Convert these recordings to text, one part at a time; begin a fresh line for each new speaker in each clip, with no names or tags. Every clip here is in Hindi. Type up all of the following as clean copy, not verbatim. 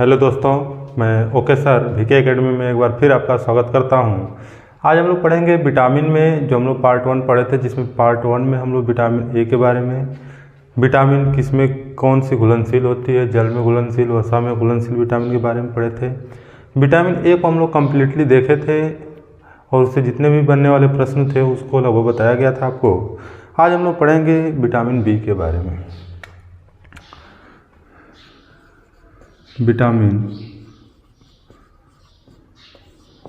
हेलो दोस्तों, मैं ओके सर वीके एकेडमी में एक बार फिर आपका स्वागत करता हूं। आज हम लोग पढ़ेंगे विटामिन में, जो हम लोग पार्ट 1 पढ़े थे, जिसमें पार्ट 1 में हम लोग विटामिन ए के बारे में, विटामिन किसमें कौन सी घुलनशील होती है, जल में घुलनशील, वसा में घुलनशील विटामिन के बारे में पढ़े थे। विटामिन ए को हम लोग कम्प्लीटली देखे थे और उससे जितने भी बनने वाले प्रश्न थे उसको लगभग बताया गया था आपको। आज हम लोग पढ़ेंगे विटामिन बी के बारे में। विटामिन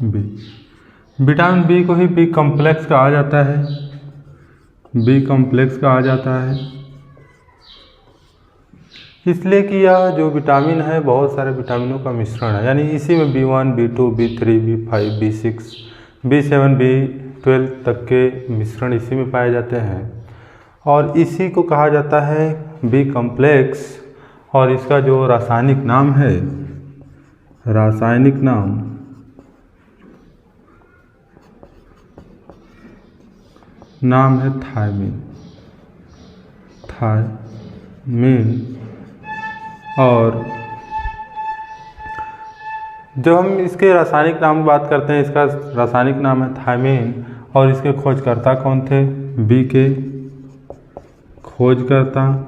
बी, विटामिन बी को ही बी कॉम्प्लेक्स कहा जाता है। बी कॉम्प्लेक्स कहा जाता है इसलिए कि यह जो विटामिन है बहुत सारे विटामिनों का मिश्रण है, यानी इसी में B1, B2, B3, B5, B6, B7, B12 तक के मिश्रण इसी में पाए जाते हैं और इसी को कहा जाता है बी कॉम्प्लेक्स। और इसका जो रासायनिक नाम है, रासायनिक नाम है थायमीन। थायमीन। और जब हम इसके रासायनिक नाम की बात करते हैं, इसका रासायनिक नाम है थायमीन और इसके खोजकर्ता कौन थे? बी के खोजकर्ता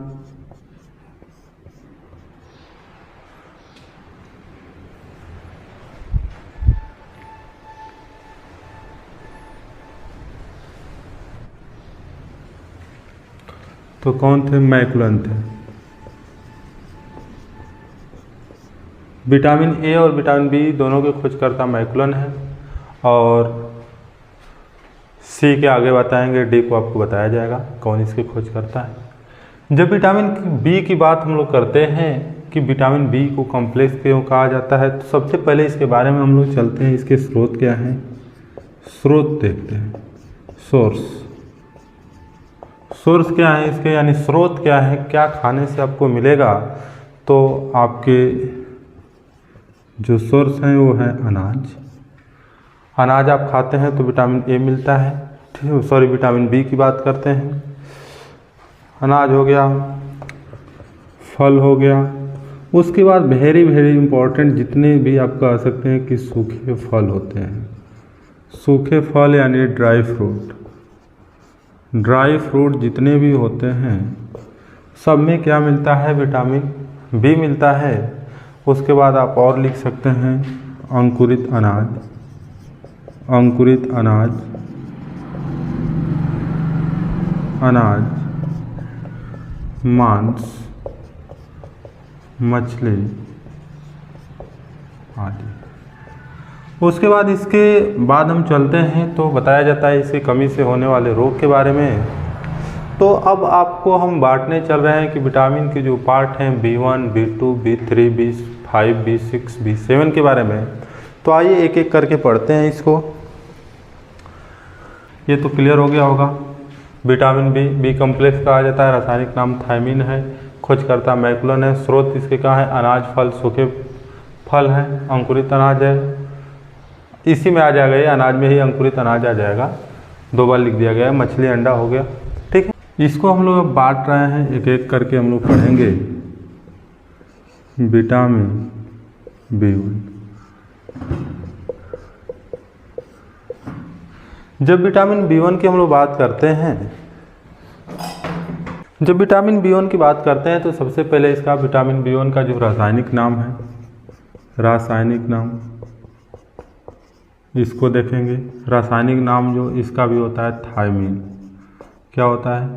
तो कौन थे? मैकुलन थे। विटामिन ए और विटामिन बी दोनों के खोजकर्ता मैकुलन है और सी के आगे बताएंगे, डी को आपको बताया जाएगा कौन इसके खोजकर्ता है। जब विटामिन बी की बात हम लोग करते हैं कि विटामिन बी को कॉम्प्लेक्स क्यों कहा जाता है, तो सबसे पहले इसके बारे में हम लोग चलते हैं। इसके स्रोत क्या हैं? स्रोत देखते हैं। सोर्स क्या है इसके, यानी स्रोत क्या है, क्या खाने से आपको मिलेगा? तो आपके जो सोर्स हैं वो है अनाज। अनाज आप खाते हैं तो विटामिन ए मिलता है। ठीक है, सॉरी, विटामिन बी की बात करते हैं। अनाज हो गया, फल हो गया, उसके बाद वेरी इम्पोर्टेंट जितने भी आप कह सकते हैं कि सूखे फल होते हैं। सूखे फल यानी ड्राई फ्रूट। ड्राई फ्रूट जितने भी होते हैं सब में क्या मिलता है? विटामिन बी मिलता है। उसके बाद आप और लिख सकते हैं अंकुरित अनाज। अंकुरित अनाज, अनाज, मांस, मछली आदि। उसके बाद इसके बाद हम चलते हैं तो बताया जाता है इसकी कमी से होने वाले रोग के बारे में। तो अब आपको हम बांटने चल रहे हैं कि विटामिन के जो पार्ट हैं B1, B2, B3, B5, B6, B7 के बारे में। तो आइए एक एक करके पढ़ते हैं इसको। ये तो क्लियर हो गया होगा। विटामिन बी कॉम्प्लेक्स कहा जाता है, रासायनिक नाम थायमीन है, खोजकर्ता मैकुलन है, स्रोत इसके कहाँ है? अनाज, फल, सूखे फल हैं, अंकुरित अनाज है। इसी में आ जाएगा, ये अनाज में ही अंकुरित अनाज आ जाएगा, 2 बार लिख दिया गया है। मछली, अंडा हो गया। ठीक है, इसको हम लोग अब बांट रहे हैं, एक एक करके हम लोग पढ़ेंगे। Vitamin B1। जब विटामिन B1 की हम लोग बात करते हैं, जब विटामिन B1 की बात करते हैं तो सबसे पहले इसका विटामिन B1 का जो रासायनिक नाम है, रासायनिक नाम इसको देखेंगे। रासायनिक नाम जो इसका भी होता है थायमीन। क्या होता है?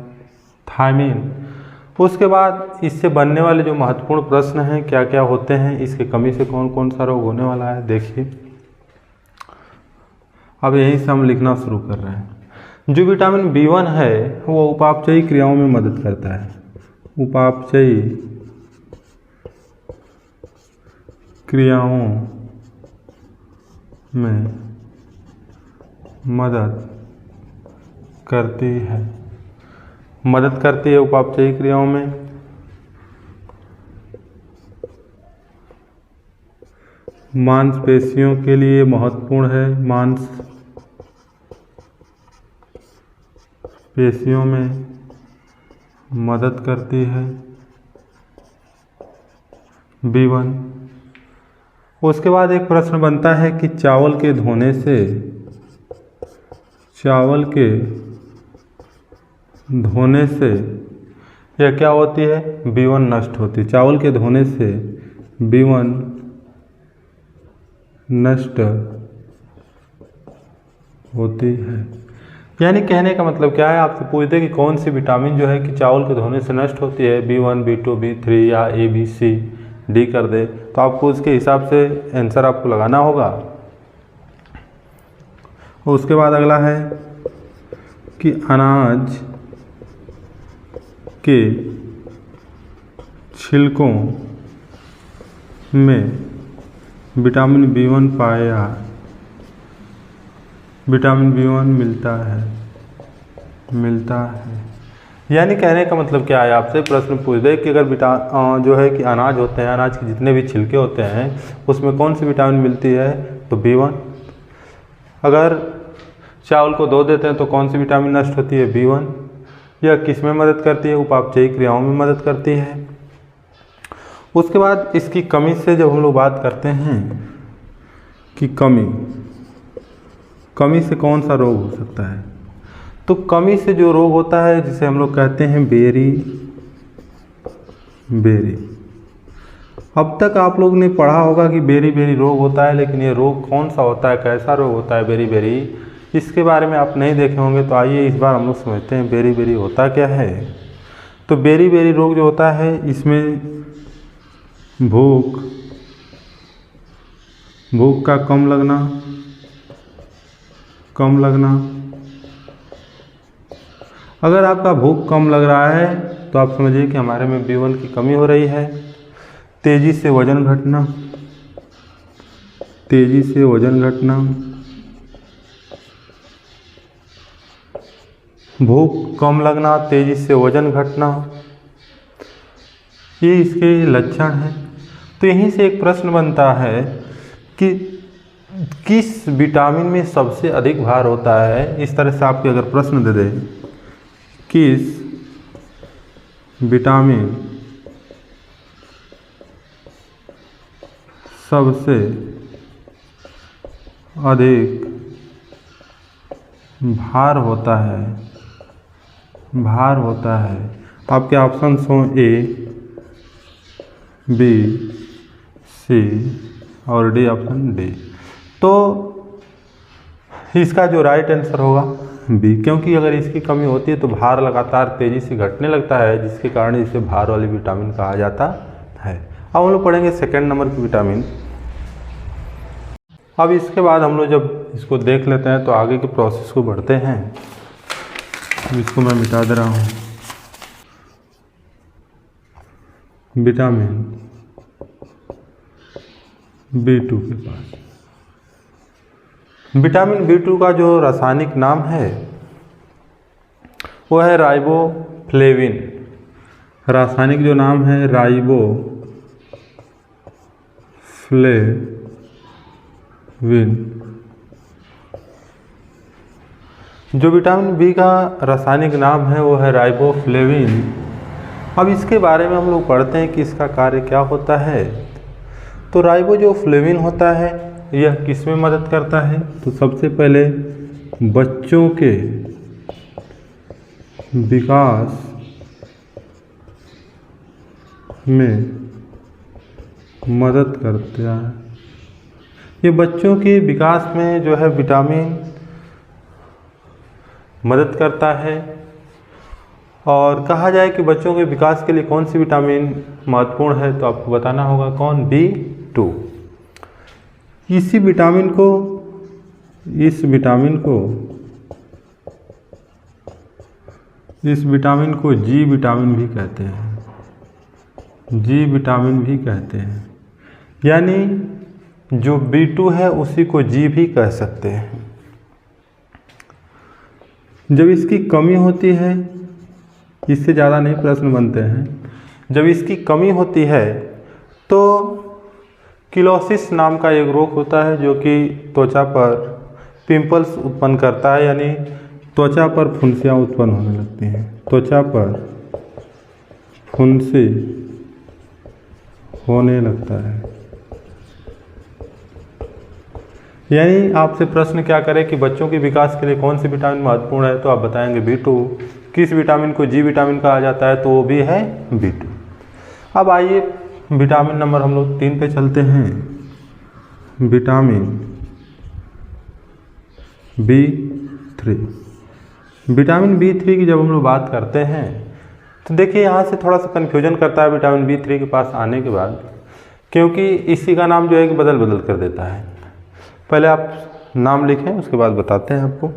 थायमीन। उसके बाद इससे बनने वाले जो महत्वपूर्ण प्रश्न हैं क्या क्या होते हैं, इसकी कमी से कौन कौन सा रोग होने वाला है, देखिए। अब यहीं से हम लिखना शुरू कर रहे हैं। जो विटामिन B1 है वो उपापचयी क्रियाओं में मदद करता है। उपापचयी क्रियाओं में मदद करती है। मदद करती है उपापचयी क्रियाओं में। मांसपेशियों के लिए महत्वपूर्ण है। मांसपेशियों में मदद करती है B1। उसके बाद एक प्रश्न बनता है कि चावल के धोने से यह क्या होती है, B1 नष्ट होती है। चावल के धोने से B1 नष्ट होती है। यानी कहने का मतलब क्या है, आपसे पूछते कि कौन सी विटामिन जो है कि चावल के धोने से नष्ट होती है, B1, B2, B3 या A, B, C, D कर दे, तो आपको उसके हिसाब से आंसर आपको लगाना होगा। उसके बाद अगला है कि अनाज के छिलकों में विटामिन B1 मिलता है। यानी कहने का मतलब क्या है, आपसे प्रश्न पूछ दे कि अगर जो है कि अनाज होते हैं, अनाज के जितने भी छिलके होते हैं उसमें कौन सी विटामिन मिलती है, तो B1। अगर चावल को धो देते हैं तो कौन सी विटामिन नष्ट होती है, B1। यह किस में मदद करती है, उपापचयी क्रियाओं में मदद करती है। उसके बाद इसकी कमी से जब हम लोग बात करते हैं कि कमी से कौन सा रोग हो सकता है, तो कमी से जो रोग होता है जिसे हम लोग कहते हैं बेरी। अब तक आप लोग ने पढ़ा होगा कि बेरी रोग होता है, लेकिन ये रोग कौन सा होता है, कैसा रोग होता है बेरी, इसके बारे में आप नहीं देखे होंगे। तो आइए इस बार हम लोग समझते हैं बेरी होता क्या है। तो बेरी रोग जो होता है इसमें भूख का कम लगना। अगर आपका भूख कम लग रहा है तो आप समझिए कि हमारे में B1 की कमी हो रही है। तेजी से वजन घटना, भूख कम लगना, तेजी से वजन घटना, ये इसके लक्षण हैं। तो यहीं से एक प्रश्न बनता है कि किस विटामिन में सबसे अधिक भार होता है। इस तरह से आपके अगर प्रश्न दे दे, किस विटामिन सबसे अधिक भार होता है, आपके ऑप्शन हो A, B, C और D, ऑप्शन D। तो इसका जो राइट आंसर होगा B, क्योंकि अगर इसकी कमी होती है तो भार लगातार तेजी से घटने लगता है, जिसके कारण इसे भार वाली विटामिन कहा जाता है। अब हम लोग पढ़ेंगे सेकंड नंबर की विटामिन। अब इसके बाद हम लोग जब इसको देख लेते हैं तो आगे के प्रोसेस को बढ़ते हैं। इसको मैं मिटा दे रहा हूँ। विटामिन B2 के पास, विटामिन B2 का जो रासायनिक नाम है वो है राइबोफ्लेविन। रासायनिक जो नाम है राइबोफ्लेविन। जो विटामिन बी का रासायनिक नाम है वो है राइबोफ्लेविन। अब इसके बारे में हम लोग पढ़ते हैं कि इसका कार्य क्या होता है। तो राइबो जो फ्लेविन होता है यह किस में मदद करता है, तो सबसे पहले बच्चों के विकास में मदद करता है। ये बच्चों के विकास में जो है विटामिन मदद करता है। और कहा जाए कि बच्चों के विकास के लिए कौन सी विटामिन महत्वपूर्ण है, तो आपको बताना होगा कौन, B2। इस विटामिन को G विटामिन भी कहते हैं। G विटामिन भी कहते हैं, यानी जो B2 है उसी को G भी कह सकते हैं। जब इसकी कमी होती है, इससे ज़्यादा नहीं प्रश्न बनते हैं, जब इसकी कमी होती है तो किलोसिस नाम का एक रोग होता है जो कि त्वचा पर पिंपल्स उत्पन्न करता है, यानी त्वचा पर फुंसियाँ उत्पन्न होने लगती हैं। त्वचा पर फुंसी होने लगता है। यानी आपसे प्रश्न क्या करे कि बच्चों के विकास के लिए कौन सी विटामिन महत्वपूर्ण है, तो आप बताएंगे B2। किस विटामिन को जी विटामिन कहा जाता है, तो वो भी है B2। अब आइए विटामिन नंबर हम लोग 3 पे चलते हैं, विटामिन B3। विटामिन B3 की जब हम लोग बात करते हैं तो देखिए यहाँ से थोड़ा सा कन्फ्यूजन करता है विटामिन B3 के पास आने के बाद, क्योंकि इसी का नाम जो है कि बदल बदल कर देता है। पहले आप नाम लिखें, उसके बाद बताते हैं आपको।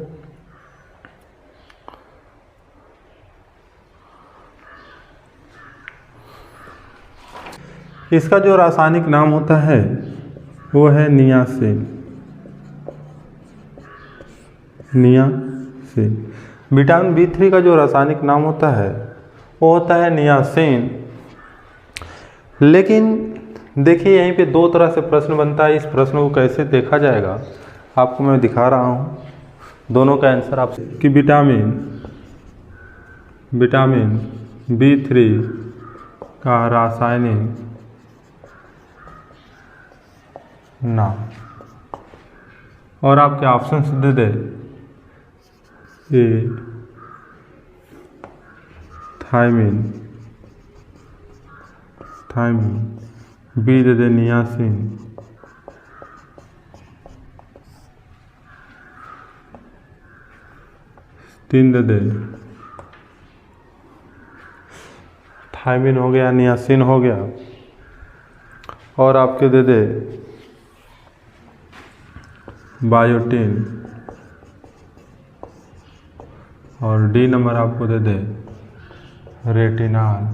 इसका जो रासायनिक नाम होता है वो है नियासिन। विटामिन B3 का जो रासायनिक नाम होता है वो होता है नियासिन। लेकिन देखिए यहीं पे दो तरह से प्रश्न बनता है। इस प्रश्न को कैसे देखा जाएगा आपको मैं दिखा रहा हूँ, दोनों का आंसर आप कि विटामिन B3 का रासायनिक नाम, और आपके option they they A thiamine, B they they niacin, तीन दे दे थायमिन हो गया, नियासिन हो गया, और आपके दे दे बायोटिन, और डी नंबर आपको दे दे रेटिनॉल।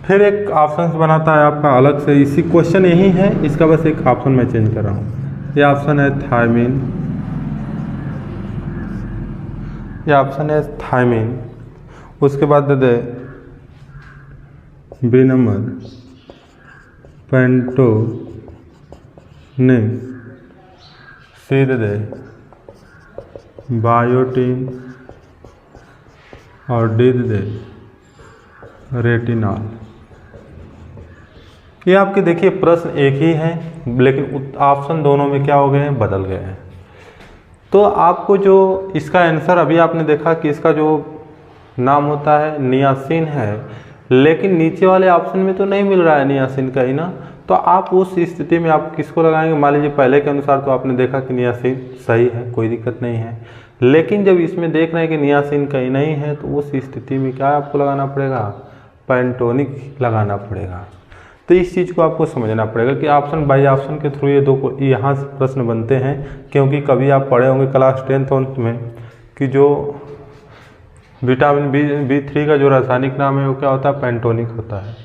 फिर एक ऑप्शन बनाता है आपका अलग से, इसी क्वेश्चन यही है, इसका बस एक ऑप्शन मैं चेंज कर रहा हूँ। ये ऑप्शन है थायमिन, ये ऑप्शन है थायमिन। उसके बाद दे दे बी नंबर पेंटोनिक, सी दे दे बायोटिन, और डी दे दे रेटिनॉल। ये आपके देखिए प्रश्न एक ही है, लेकिन ऑप्शन दोनों में क्या हो गए हैं, बदल गए हैं। तो आपको जो इसका आंसर अभी आपने देखा कि इसका जो नाम होता है नियासिन है, लेकिन नीचे वाले ऑप्शन में तो नहीं मिल रहा है नियासिन का ही ना। तो आप उस स्थिति में आप किसको लगाएंगे, मान लीजिए पहले के अनुसार तो आपने देखा कि नियासिन सही है, कोई दिक्कत नहीं है, लेकिन जब इसमें देख रहे हैं कि नियासिन कहीं नहीं है, तो उस स्थिति में क्या आपको लगाना पड़ेगा, पेंटोनिक लगाना पड़ेगा। तो इस चीज़ को आपको समझना पड़ेगा कि ऑप्शन बाई ऑप्शन के थ्रू ये दो को यहाँ से प्रश्न बनते हैं। क्योंकि कभी आप पढ़े होंगे क्लास 10th में कि जो विटामिन B3 का जो रासायनिक नाम है वो क्या होता है, पेंटोनिक होता है,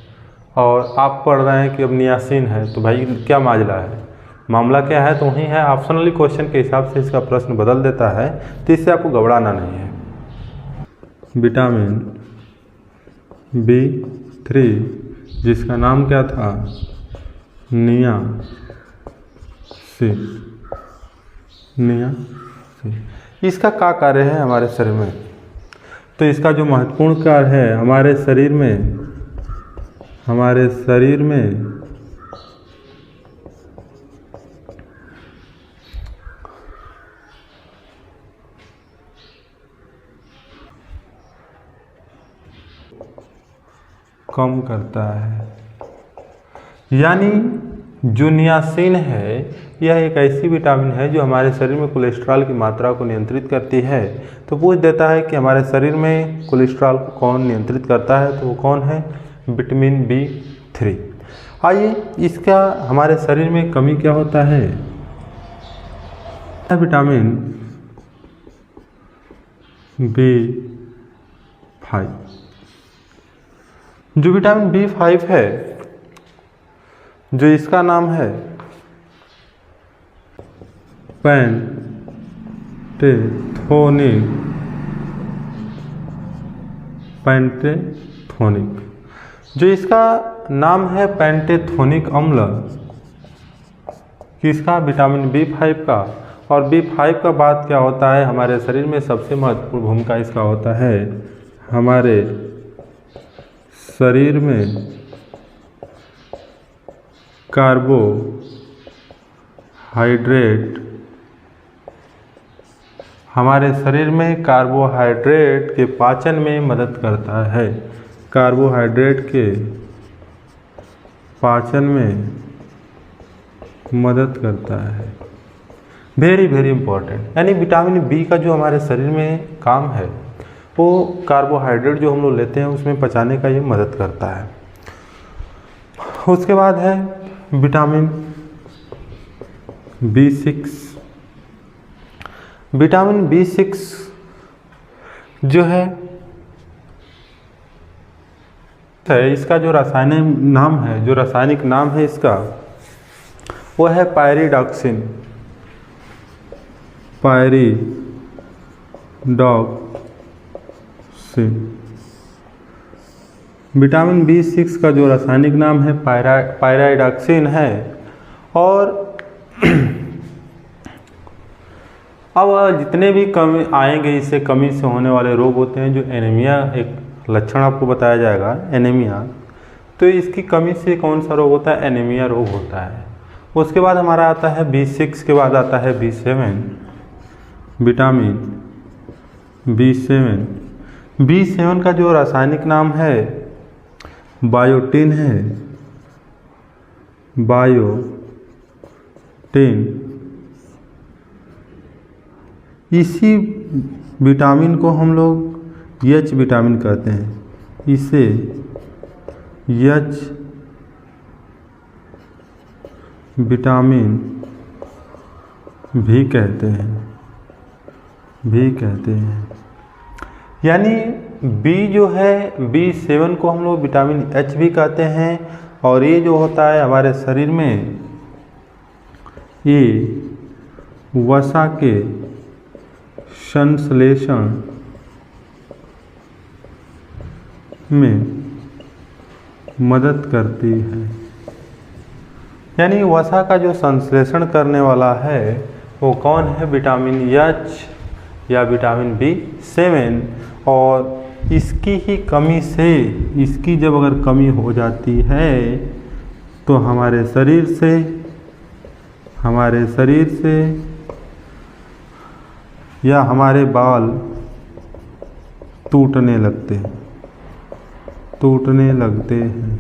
और आप पढ़ रहे हैं कि अब नियासिन है, तो भाई क्या मामला है, मामला क्या है, तो वही है। ऑप्शनली क्वेश्चन के हिसाब से इसका प्रश्न बदल देता है, तो इससे आपको घबराना नहीं है। विटामिन B3 जिसका नाम क्या था, नियासिन, इसका क्या कार्य है हमारे शरीर में, तो इसका जो महत्वपूर्ण कार्य है हमारे शरीर में कम करता है। यानी जो नियासिन है यह एक ऐसी विटामिन है जो हमारे शरीर में कोलेस्ट्रॉल की मात्रा को नियंत्रित करती है। तो पूछ देता है कि हमारे शरीर में कोलेस्ट्रॉल को कौन नियंत्रित करता है, तो वो कौन है, विटामिन B3। आइए इसका हमारे शरीर में कमी क्या होता है, विटामिन B5। जो विटामिन B5 है, जो इसका नाम है पेंटेथोनिक, जो इसका नाम है पेंटेथोनिक अम्ल, किसका, विटामिन B5 का। और B5 का बात क्या होता है, हमारे शरीर में सबसे महत्वपूर्ण भूमिका इसका होता है हमारे शरीर में हाइड्रेट हमारे शरीर में कार्बोहाइड्रेट के पाचन में मदद करता है। कार्बोहाइड्रेट के पाचन में मदद करता है। Very very important. यानी विटामिन बी का जो हमारे शरीर में काम है वो कार्बोहाइड्रेट जो हम लोग लेते हैं उसमें पचाने का ये मदद करता है। उसके बाद है विटामिन B6। विटामिन B6 जो है इसका जो रासायनिक नाम है इसका वो है पायरिडॉक्सिन। विटामिन B6 का जो रासायनिक नाम है पायरिडॉक्सिन है। और अब जितने भी कमी आएंगे इससे कमी से होने वाले रोग होते हैं, जो एनीमिया एक लक्षण आपको बताया जाएगा एनीमिया, तो इसकी कमी से कौन सा रोग होता है? एनीमिया रोग होता है। उसके बाद हमारा आता है B6 के बाद आता है B7। विटामिन B7 का जो रासायनिक नाम है बायोटिन है। इसी विटामिन को हम लोग H विटामिन कहते हैं। इसे H विटामिन भी कहते हैं। यानी B जो है B7 को हम लोग विटामिन H भी कहते हैं। और ये जो होता है हमारे शरीर में, ये वसा के संश्लेषण में मदद करती है। यानी वसा का जो संश्लेषण करने वाला है वो कौन है? विटामिन H या विटामिन B7। और इसकी ही कमी से, इसकी जब अगर कमी हो जाती है तो हमारे शरीर से या हमारे बाल टूटने लगते हैं।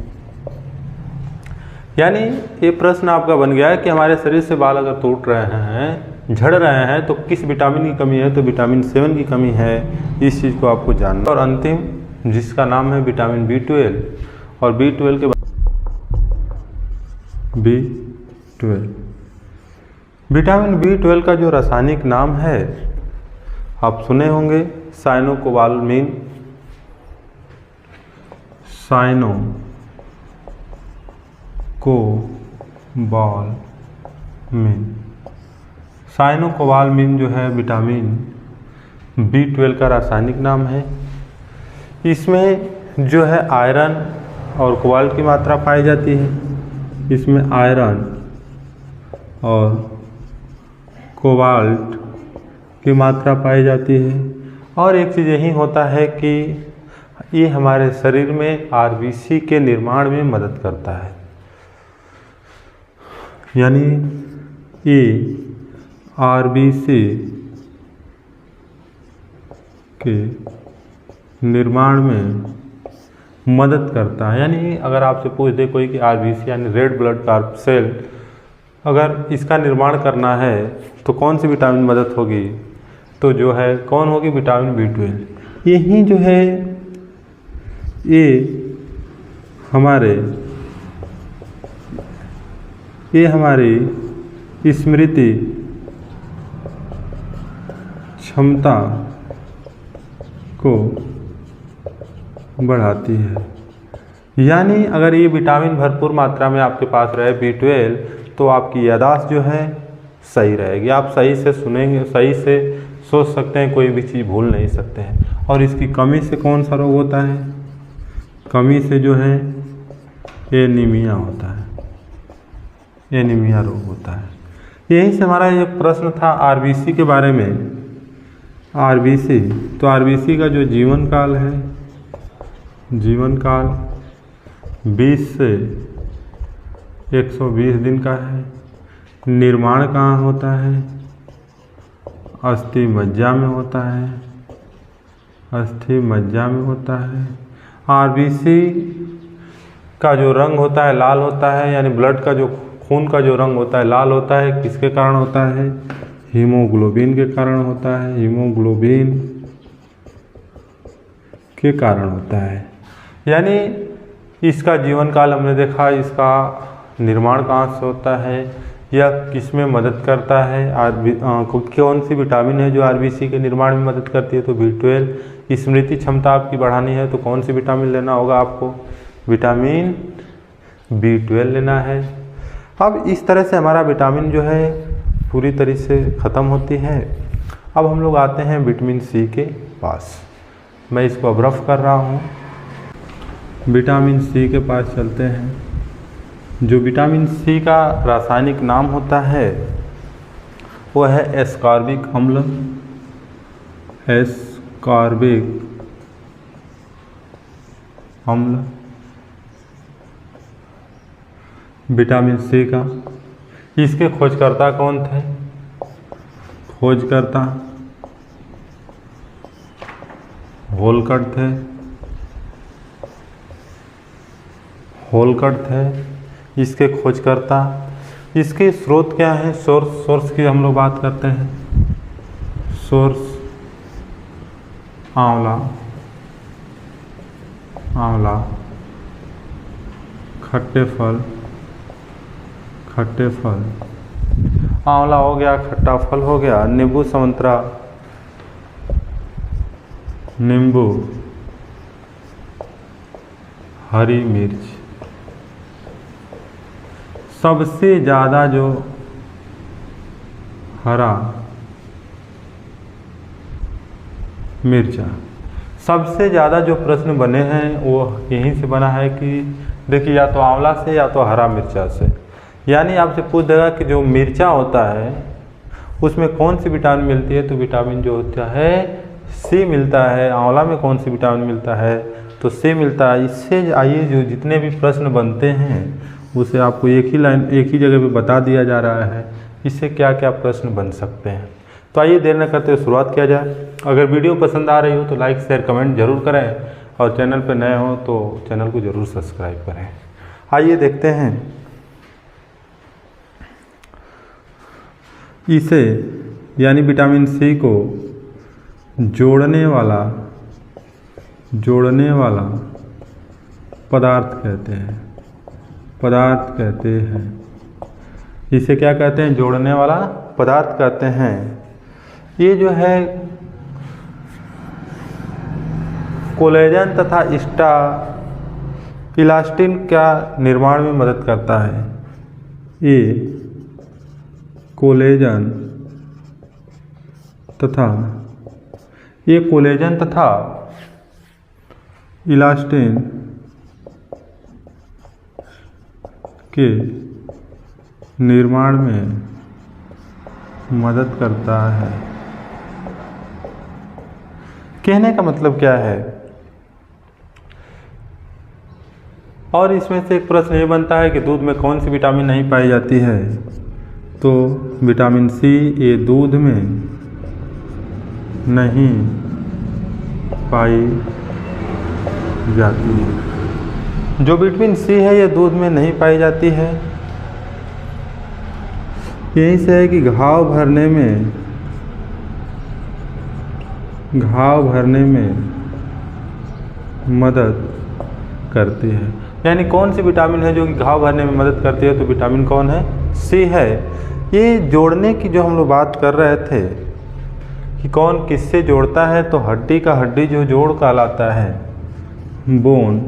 यानी ये प्रश्न आपका बन गया है कि हमारे शरीर से बाल अगर टूट रहे हैं, झड़ रहे हैं, तो किस विटामिन की कमी है? तो विटामिन 7 की कमी है। इस चीज़ को आपको जानना। और अंतिम जिसका नाम है विटामिन B12। और B12 के विटामिन B12 का जो रासायनिक नाम है आप सुने होंगे साइनोकोबालमिन। साइनोकोबालमिन जो है विटामिन B12 का रासायनिक नाम है। इसमें जो है आयरन और कोबाल्ट की मात्रा पाई जाती है। इसमें आयरन और कोबाल्ट की मात्रा पाई जाती है। और एक चीज़ यही होता है कि ये हमारे शरीर में RBC के निर्माण में मदद करता है। यानी ये RBC के निर्माण में मदद करता है। यानी अगर आपसे पूछ दे कोई कि RBC यानी रेड ब्लड कार्प सेल, अगर इसका निर्माण करना है तो कौन सी विटामिन मदद होगी? तो जो है कौन होगी? Vitamin B12। यही जो है ये हमारी स्मृति क्षमता को बढ़ाती है। यानी अगर ये विटामिन भरपूर मात्रा में आपके पास रहे B12, तो आपकी याददाश्त जो है सही रहेगी। आप सही से सुनेंगे, सही से सोच सकते हैं, कोई भी चीज़ भूल नहीं सकते हैं। और इसकी कमी से कौन सा रोग होता है? कमी से जो है एनीमिया होता है, एनीमिया रोग होता है। यही से हमारा ये प्रश्न था RBC के बारे में। RBC, तो RBC का जो जीवन काल है, जीवन काल 20 से 120 दिन का है। निर्माण कहाँ होता है? अस्थि मज्जा में होता है, अस्थि मज्जा में होता है। आरबीसी का जो रंग होता है लाल होता है, यानी ब्लड का जो खून का जो रंग होता है लाल होता है, किसके कारण होता है? हीमोग्लोबिन के कारण होता है, हीमोग्लोबिन के कारण होता है। यानी इसका जीवन काल हमने देखा, इसका निर्माण कहाँ से होता है, यह किस में मदद करता है, कौन सी विटामिन है जो आरबीसी के निर्माण में मदद करती है? तो B12। स्मृति क्षमता आपकी बढ़ानी है तो कौन सी विटामिन लेना होगा आपको? विटामिन B12 लेना है। अब इस तरह से हमारा विटामिन जो है पूरी तरह से ख़त्म होती है। अब हम लोग आते हैं विटामिन सी के पास। मैं इसको अब रफ कर रहा हूँ। विटामिन सी के पास चलते हैं। जो विटामिन सी का रासायनिक नाम होता है वो है एस्कॉर्बिक अम्ल। एस्कॉर्बिक अम्ल विटामिन सी का। इसके खोजकर्ता कौन थे? खोजकर्ता होलकट थे। होलकट थे इसके खोजकर्ता। इसके स्रोत क्या है? सोर्स की हम लोग बात करते हैं। सोर्स आंवला, आंवला, खट्टे फल, खट्टे फल, आंवला हो गया, खट्टा फल हो गया, नींबू संतरा, नींबू, हरी मिर्च। सबसे ज़्यादा जो हरा मिर्चा, सबसे ज़्यादा जो प्रश्न बने हैं वो यहीं से बना है कि देखिए या तो आंवला से या तो हरा मिर्चा से। यानी आपसे पूछ देगा कि जो मिर्चा होता है उसमें कौन सी विटामिन मिलती है? तो विटामिन जो होता है सी मिलता है। आंवला में कौन सी विटामिन मिलता है? तो सी मिलता है। इससे आइए जो जितने भी प्रश्न बनते हैं उसे आपको एक ही लाइन एक ही जगह पे बता दिया जा रहा है इससे क्या क्या प्रश्न बन सकते हैं। तो आइए देर न करते हुए शुरुआत किया जाए। अगर वीडियो पसंद आ रही हो तो लाइक शेयर कमेंट जरूर करें और चैनल पर नए हो तो चैनल को जरूर सब्सक्राइब करें। आइए देखते हैं इसे यानी विटामिन सी को जोड़ने वाला पदार्थ कहते हैं। पदार्थ कहते हैं इसे क्या कहते हैं? जोड़ने वाला पदार्थ कहते हैं। ये जो है कोलेजन तथा इलास्टिन का निर्माण में मदद करता है। ये कोलेजन तथा इलास्टिन के निर्माण में मदद करता है। कहने का मतलब क्या है? और इसमें से एक प्रश्न ये बनता है कि दूध में कौन सी विटामिन नहीं पाई जाती है? तो विटामिन सी ये दूध में नहीं पाई जाती है। जो विटामिन सी है ये दूध में नहीं पाई जाती है। यहीं से है कि घाव भरने में मदद करती है। यानी कौन सी विटामिन है जो कि घाव भरने में मदद करती है? तो विटामिन कौन है? सी है। ये जोड़ने की जो हम लोग बात कर रहे थे कि कौन किससे जोड़ता है, तो हड्डी का हड्डी जो जोड़ कहलाता है बोन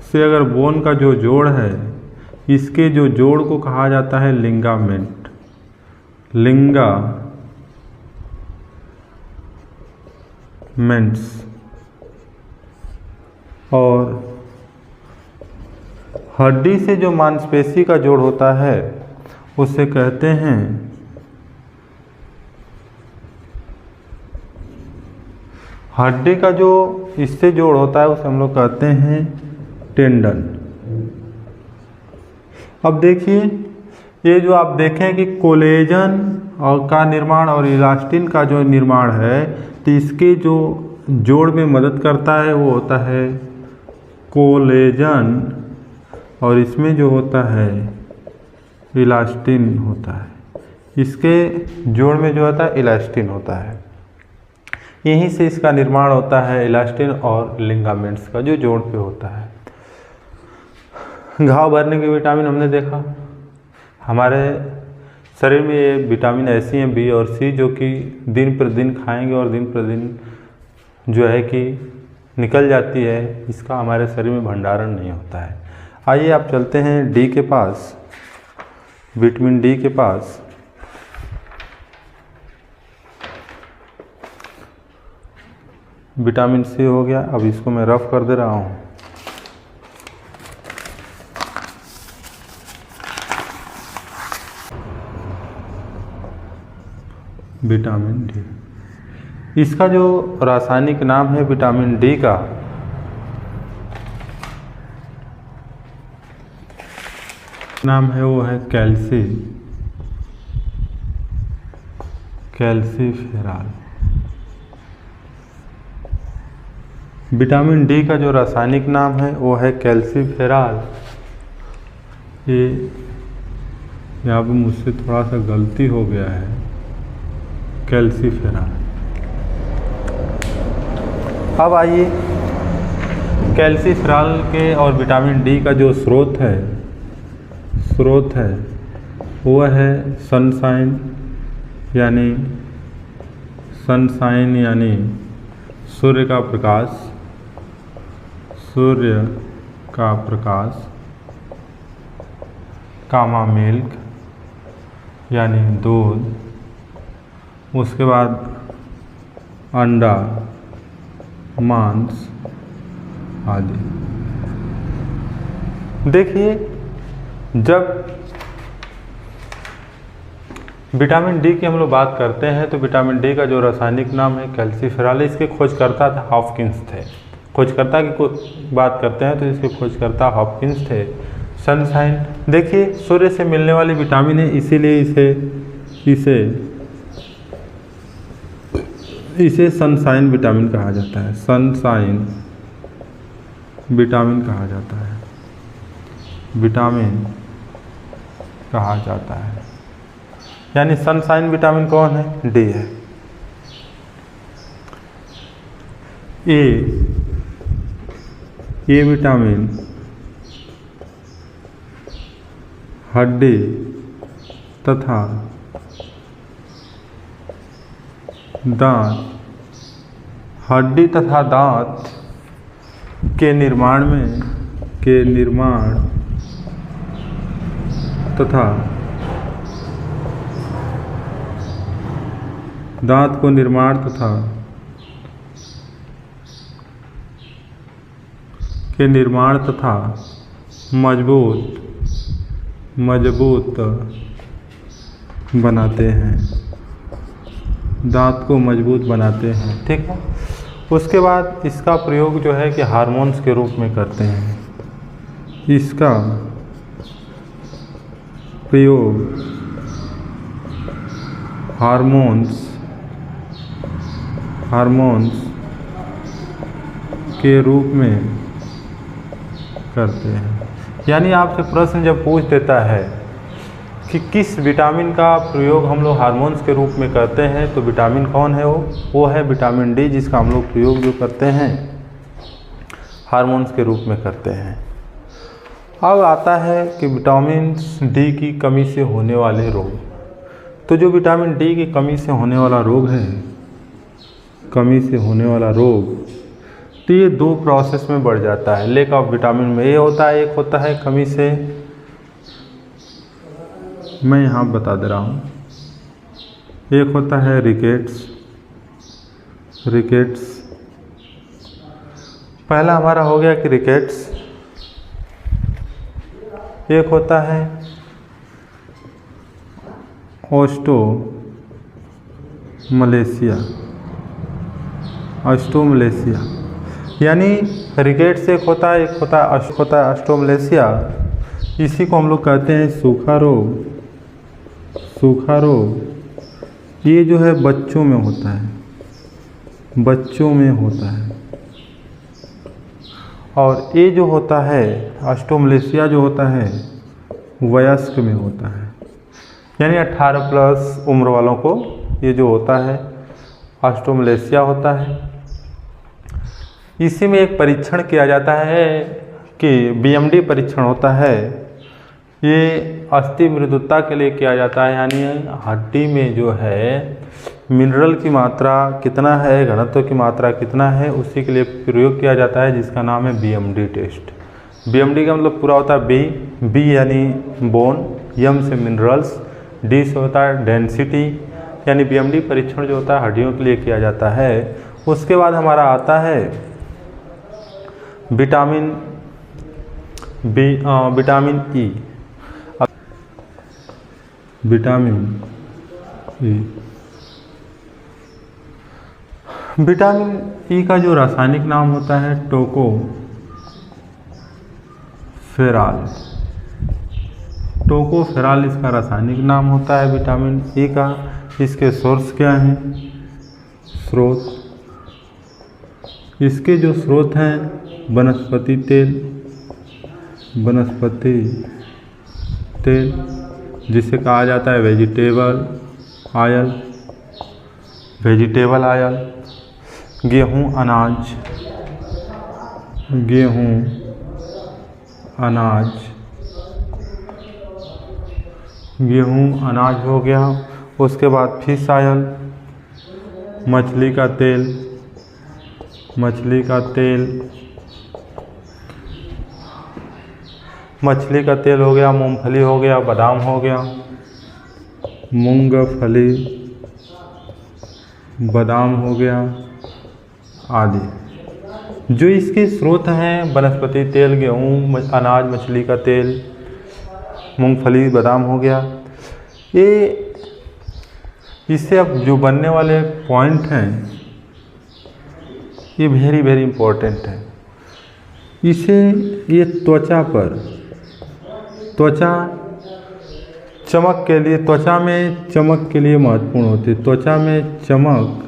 से। अगर बोन का जो जोड़ है इसके जो जोड़ को कहा जाता है लिंगामेंट। लिंगामेंट्स। और हड्डी से जो मांसपेशी का जोड़ होता है उसे कहते हैं हड्डी का जो इससे जोड़ होता है उसे हम लोग कहते हैं टेंडन। अब देखिए ये जो आप देखें कि कोलेजन और का निर्माण और इलास्टिन का जो निर्माण है, तो इसके जो जोड़ में मदद करता है वो होता है कोलेजन, और इसमें जो होता है इलास्टिन होता है। इसके जोड़ में जो होता है इलास्टिन होता है। यहीं से इसका निर्माण होता है, इलास्टिन और लिगामेंट्स का जो जोड़ पे होता है। घाव भरने के विटामिन हमने देखा। हमारे शरीर में ये विटामिन ऐसी हैं बी और सी जो कि दिन प्रतिदिन खाएंगे और दिन प्रतिदिन जो है कि निकल जाती है, इसका हमारे शरीर में भंडारण नहीं होता है। आइए आप चलते हैं डी के पास, विटामिन डी के पास। विटामिन सी हो गया, अब इसको मैं रफ कर दे रहा हूँ। विटामिन डी, इसका जो रासायनिक नाम है विटामिन डी का, नाम है वो है कैल्सीफेरॉल। विटामिन डी का जो रासायनिक नाम है वो है कैल्सीफेरॉल। ये यहाँ पे मुझसे थोड़ा सा गलती हो गया है, कैल्सीफेरॉल। अब आइए कैल्सीफेरॉल के और विटामिन डी का जो स्रोत है वो है सनशाइन, यानी सूर्य का प्रकाश, कामा मिल्क यानी दूध, उसके बाद अंडा, मांस आदि। देखिए, जब विटामिन डी की हम लोग बात करते हैं तो विटामिन डी का जो रासायनिक नाम है कैल्सीफेरॉल, इसके खोजकर्ता था हॉपकिंस थे। खोजकर्ता की बात करते हैं तो इसके खोजकर्ता हॉपकिंस थे। सनशाइन, देखिए सूर्य से मिलने वाली विटामिन है, इसीलिए इसे सनशाइन विटामिन कहा जाता है। सनशाइन विटामिन कहा जाता है, विटामिन कहा जाता है। यानी सनशाइन विटामिन कौन है? डी है। ए विटामिन हड्डी तथा दांत, हड्डी तथा दांत के निर्माण तथा दांत को निर्माण तथा मजबूत बनाते हैं, दांत को मजबूत बनाते हैं। ठीक है। उसके बाद इसका प्रयोग जो है कि हार्मोन्स के रूप में करते हैं। इसका प्रयोग हार्मोन्स के रूप में करते हैं। यानी आपसे प्रश्न जब पूछ देता है कि किस विटामिन का प्रयोग हम लोग हार्मोन्स के रूप में करते हैं, तो विटामिन कौन है? वो है विटामिन डी, जिसका हम लोग प्रयोग जो करते हैं हार्मोन्स के रूप में करते हैं। अब आता है कि विटामिन डी की कमी से होने वाले रोग। तो जो विटामिन डी की कमी से होने वाला रोग, तो ये दो प्रोसेस में बढ़ जाता है। लेक ऑफ विटामिन में ये होता है, एक होता है कमी से, मैं यहाँ बता दे रहा हूँ, एक होता है रिकेट्स। पहला हमारा हो गया कि रिकेट्स। एक होता है ऑस्टोमलेशिया। यानी रिकेट्स एक होता है ऑस्टोमलेशिया। इसी को हम लोग कहते हैं सूखा रोग। सूखा रोग ये जो है बच्चों में होता है, बच्चों में होता है। और ये जो होता है ऑस्टियोमलेशिया जो होता है वयस्क में होता है, यानी 18 प्लस उम्र वालों को ये जो होता है ऑस्टियोमलेशिया होता है। इसी में एक परीक्षण किया जाता है कि बीएमडी परीक्षण होता है। ये अस्थि मृदुता के लिए किया जाता है, यानी हड्डी में जो है मिनरल की मात्रा कितना है, घनत्व की मात्रा कितना है, उसी के लिए प्रयोग किया जाता है, जिसका नाम है बीएमडी टेस्ट। बीएमडी का मतलब पूरा होता है बी यानी बोन, एम से मिनरल्स, डी से होता है डेंसिटी, यानी बीएमडी परीक्षण जो होता है हड्डियों के लिए किया जाता है। उसके बाद हमारा आता है विटामिन ई। विटामिन ई का जो रासायनिक नाम होता है टोकोफेराल। टोकोफेराल इसका रासायनिक नाम होता है विटामिन ई का। इसके सोर्स क्या हैं? स्रोत, इसके जो स्रोत हैं वनस्पति तेल जिसे कहा जाता है वेजिटेबल आयल, गेहूँ अनाज हो गया। उसके बाद फिश ऑयल, मछली का तेल हो गया, मूंगफली हो गया, बादाम हो गया, मूंगफली बादाम हो गया आदि। जो इसके स्रोत हैं वनस्पति तेल, गेहूँ, अनाज, मछली का तेल, मूंगफली, बादाम हो गया, ये इससे अब जो बनने वाले पॉइंट हैं ये वेरी वेरी इम्पोर्टेंट है। इसे ये त्वचा में चमक के लिए महत्वपूर्ण होती है। त्वचा में चमक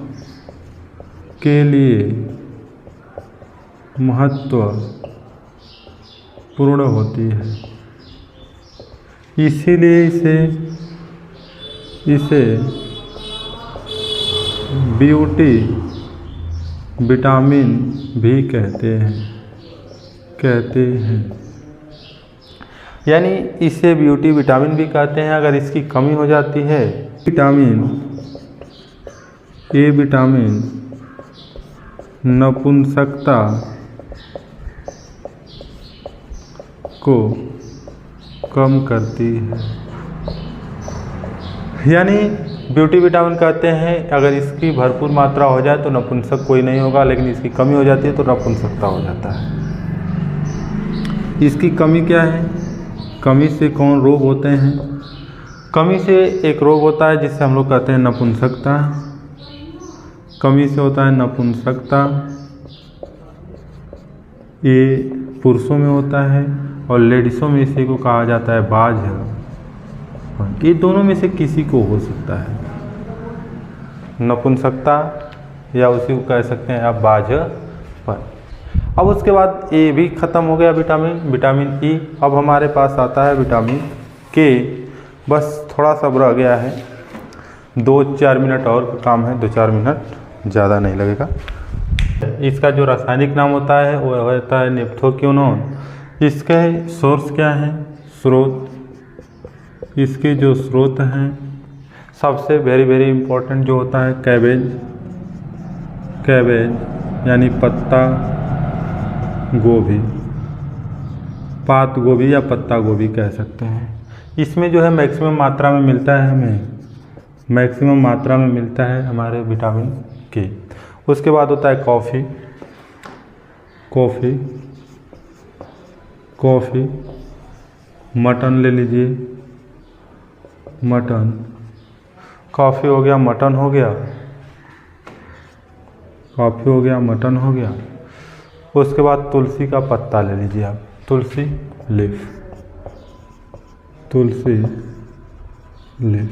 के लिए महत्वपूर्ण होती है, इसीलिए इसे ब्यूटी विटामिन भी कहते हैं। यानी इसे ब्यूटी विटामिन भी कहते हैं। अगर इसकी कमी हो जाती है, ए विटामिन नपुंसकता को कम करती है। यानी ब्यूटी विटामिन कहते हैं अगर इसकी भरपूर मात्रा हो जाए तो नपुंसक कोई नहीं होगा, लेकिन इसकी कमी हो जाती है तो नपुंसकता हो जाता है। इसकी कमी क्या है? कमी से कौन रोग होते हैं? कमी से एक रोग होता है जिससे हम लोग कहते हैं नपुंसकता। कमी से होता है नपुंसकता, ये पुरुषों में होता है, और लेडीज़ों में इसी को कहा जाता है बाझ। ये दोनों में से किसी को हो सकता है, नपुंसकता या उसी को कह सकते हैं आप बाझपन। अब उसके बाद ए भी ख़त्म हो गया विटामिन ई। अब हमारे पास आता है विटामिन के। बस थोड़ा सा रह गया है, 2-4 मिनट और काम है, 2-4 मिनट, ज़्यादा नहीं लगेगा। इसका जो रासायनिक नाम होता है वो होता है नेप्थोक्विनोन। इसके सोर्स क्या हैं? स्रोत, इसके जो स्रोत हैं सबसे वेरी वेरी इम्पोर्टेंट जो होता है कैबेज यानी पत्ता गोभी, पात गोभी या पत्ता गोभी कह सकते हैं। इसमें जो है मैक्सिमम मात्रा में मिलता है, हमारे विटामिन के। उसके बाद होता है कॉफ़ी, मटन ले लीजिए, कॉफ़ी हो गया, मटन हो गया। उसके बाद तुलसी का पत्ता ले लीजिए आप, तुलसी लेस।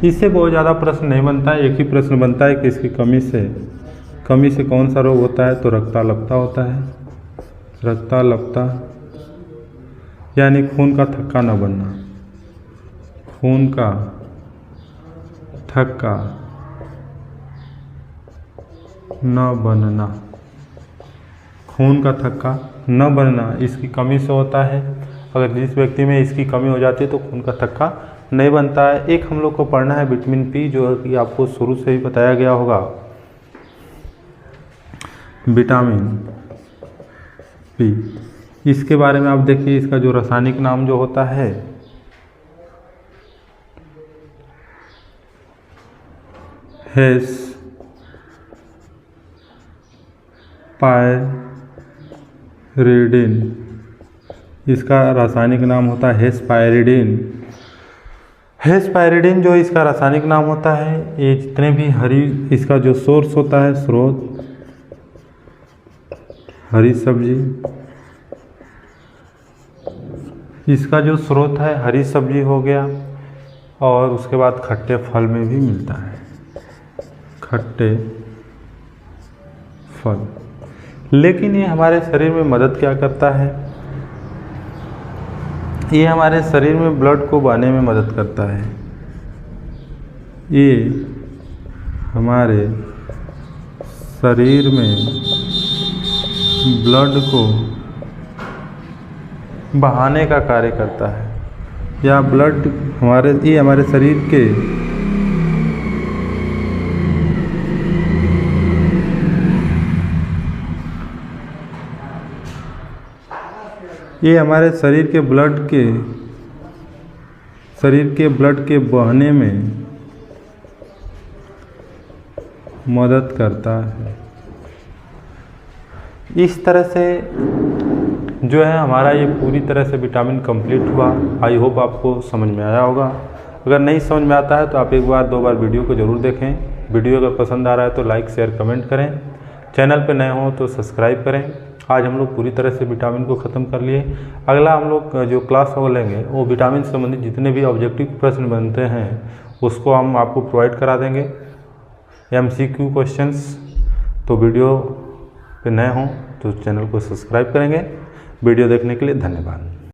इससे बहुत ज़्यादा प्रश्न नहीं बनता है, एक ही प्रश्न बनता है कि इसकी कमी से कौन सा रोग होता है, तो रक्ताल्पता होता है। रक्ताल्पता यानी खून का थक्का न बनना, खून का थक्का न बनना, खून का थक्का न बनना इसकी कमी से होता है। अगर जिस व्यक्ति में इसकी कमी हो जाती है तो खून का थक्का नहीं बनता है। एक हम लोग को पढ़ना है विटामिन पी, जो है कि आपको शुरू से ही बताया गया होगा। विटामिन पी, इसके बारे में आप देखिए, इसका जो रासायनिक नाम जो होता है हेस्पाइरिडिन, इसका रासायनिक नाम होता है हेस्पाइरिडिन। हेस्पाइरिडिन जो इसका रासायनिक नाम होता है, ये जितने भी इसका जो सोर्स होता है, स्रोत हरी सब्जी, इसका जो स्रोत है हरी सब्जी हो गया, और उसके बाद खट्टे फल में भी मिलता है, खट्टे फल। लेकिन ये हमारे शरीर में मदद क्या करता है, ये हमारे शरीर में ब्लड को बहाने में मदद करता है। ये हमारे शरीर में ब्लड को बहाने का कार्य करता है, या ब्लड ये हमारे शरीर के शरीर के ब्लड के बहने में मदद करता है। इस तरह से जो है हमारा ये पूरी तरह से विटामिन कंप्लीट हुआ। आई होप आपको समझ में आया होगा। अगर नहीं समझ में आता है तो आप एक बार दो बार वीडियो को ज़रूर देखें। वीडियो अगर पसंद आ रहा है तो लाइक शेयर कमेंट करें। चैनल पे नए हो तो सब्सक्राइब करें। आज हम लोग पूरी तरह से विटामिन को ख़त्म कर लिए। अगला हम लोग जो क्लास वो लेंगे वो विटामिन से संबंधित जितने भी ऑब्जेक्टिव प्रश्न बनते हैं उसको हम आपको प्रोवाइड करा देंगे, MCQ क्वेश्चंस। तो वीडियो पे नए हों तो चैनल को सब्सक्राइब करेंगे। वीडियो देखने के लिए धन्यवाद।